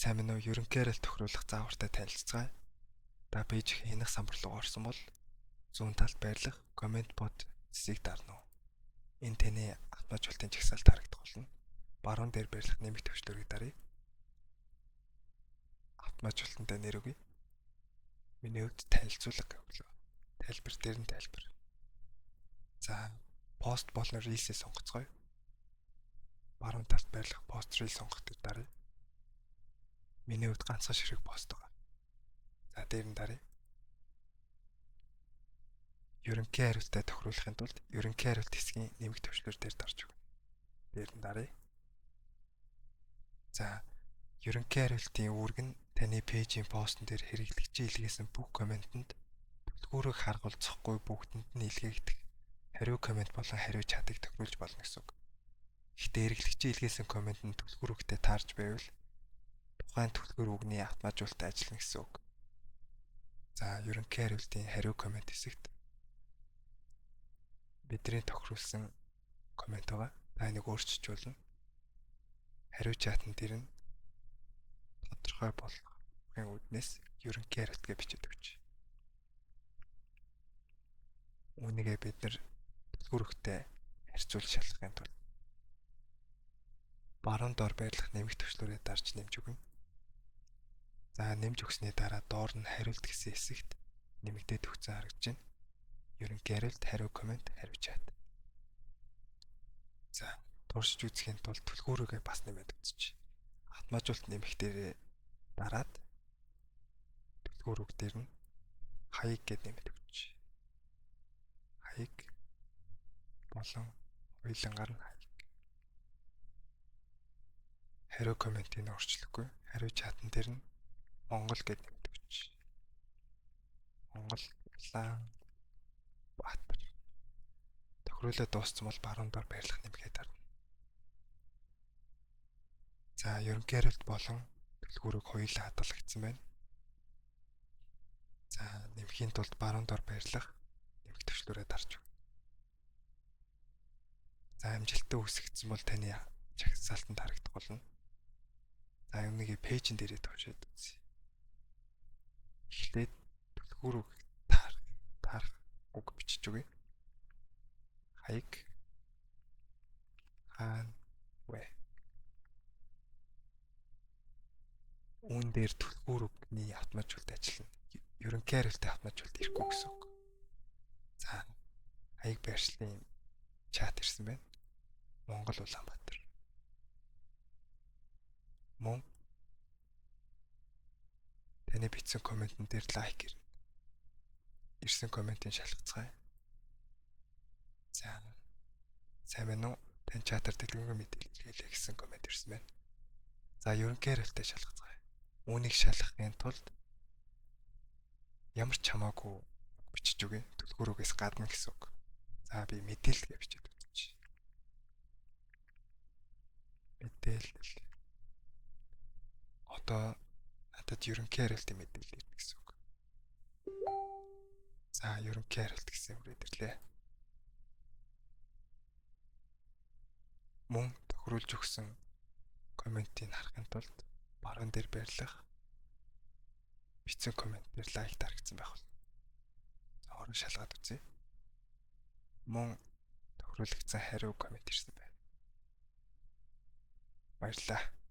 Сайн минь уу, ерөнхийдөө тохируулах заавартай танилцгаая. Та пэйж хянах самбар руу орсон бол зүүн талд байрлах комент бот цэцгийг дарна уу. Энэ таны автоматжуулалтын жагсаалд харагдах болно. Баруун дээр байрлах нэмэлт төвчлөрийг даръя. Автоматжуулалтанд нэр өгье. Миний хувьд танилцуулга гэвэл тайлбар дээр нь тайлбар. За, пост болон рилсээ сонгоцгоё. Баруун талд байрлах пост рил сонгох дээр даръя. Миний хувьд ганцхан ширхэг пост байгаа. За, дээр нь даръя. Ерөнхий хариултаа тохируулахын тулд ерөнхий хариулт хэсгийн нэмэлт төвчлөр дээр дарж өгнө. Дээр нь даръя. За, ерөнхий хариултын үүрэг нь таны пэйжийн постн дээр хэрэглэгчийн илгээсэн бүх комментэнд түлхүүрийг харгуулцахгүй бүгдэнд нь илгээгдэх хариу коммент болон хариу чатыг тохируулж болно гэсэн үг. Гэхдээ хэрэглэгчийн илгээсэн комментэнд түлхүүрүүгтэй таарж байвал тухайн түлхүүр үгний автоматжуулалт ажиллана гэсэн үг. За, ерөнхий хариултын хариу коммент хэсэгт бидний тохируулсан коммент байгаа. Та энийг өөрчилж болно. Хариу чатанд дээр нь тодорхой болгохын үүднээс ерөнхий хариулт гэж бичиж өгч. Үүнийгээ бид нэр түлхүүрүүгтэй харьцуулж шалгахын тулд баруун доор байрлах нэмэлт төвчлөрөө дарж нэмж өгнө. За, нэмж өгсөний дараа доор нь хариулт гэсэн хэсэгт нэмэгдээд өгсөн харагдаж байна. Ерөнхий хариулт, хариу коммент, хариу чат. За, туршиж үзэхийн тулд түлхүүрүүгээ бас нэмээд үзчих. Автоматжуулалт нэмэх дээрээ дараад түлхүүрүүг дээр нь хаяг гэд нэмээд өгч. Хаяг болон хоёулангаар нь хаяг. Хариу комментийг өөрчлөхгүй. Хариу чатан дээр нь Монгол гэд нэмээд өгч. Монгол Улаанбаатар. Тохируулаад дууссан бол баруун доор байрлах нэмгээ дарна. За, ерөнхий хариулт болон түлхүүрийг хоёулаа хадгалагдсан байна. За, нэмхийн тулд баруун доор байрлах нэмэлт төвчлөрөө дарж өгнө. За, амжилттай үүсгэсэн бол таны жагсаалтанд харагдах болно. За, үүнийг пэйжин дээрээ товшоод үзье. Эхлээд түлхүүрийг таарах үг бичиж өгье. Хаяг хаан вэ. Үүн дээр түлхүүрний автоматжуулалт ажиллана. Ерөнхий хариултын автоматжуулалт ирэхгүй гэсэн үг. За, хаяг байршлын чат ирсэн байна. Монгол Улаанбаатар. Мөн таны бичсэн комментэн дээр лайк ирнэ. Ирсэн комментийн шалгацгаая. За, сайн байна уу? Таны чатаар дэлгэрэнгүй мэдээлэл хэлээ гэсэн коммент ирсэн байна. За, ерөнхий хариултаа шалгацгаая. Үүнийг шалгахын тулд ямар ч хамаагүй бичиж өгье. Түлхүүрүүгээс гадна гэсэн үг. За, би мэдээлэл гэж бичиж өгч. Мэдээлэл. Одоо надад ерөнхий хариултын мэдээлэл ирнэ гэсэн үг. За, ерөнхий хариулт гэсэн үрээд ирлээ. Мөн тохируулж өгсөн комментийг харахын тулд баруун дээр байрлах бичсэн коммент дээр лайк дарагдсан байх болно. За, орон шалгаад үзье. Мөн тохируулагдсан хариу коммент ирсэн байна. Баярлалаа.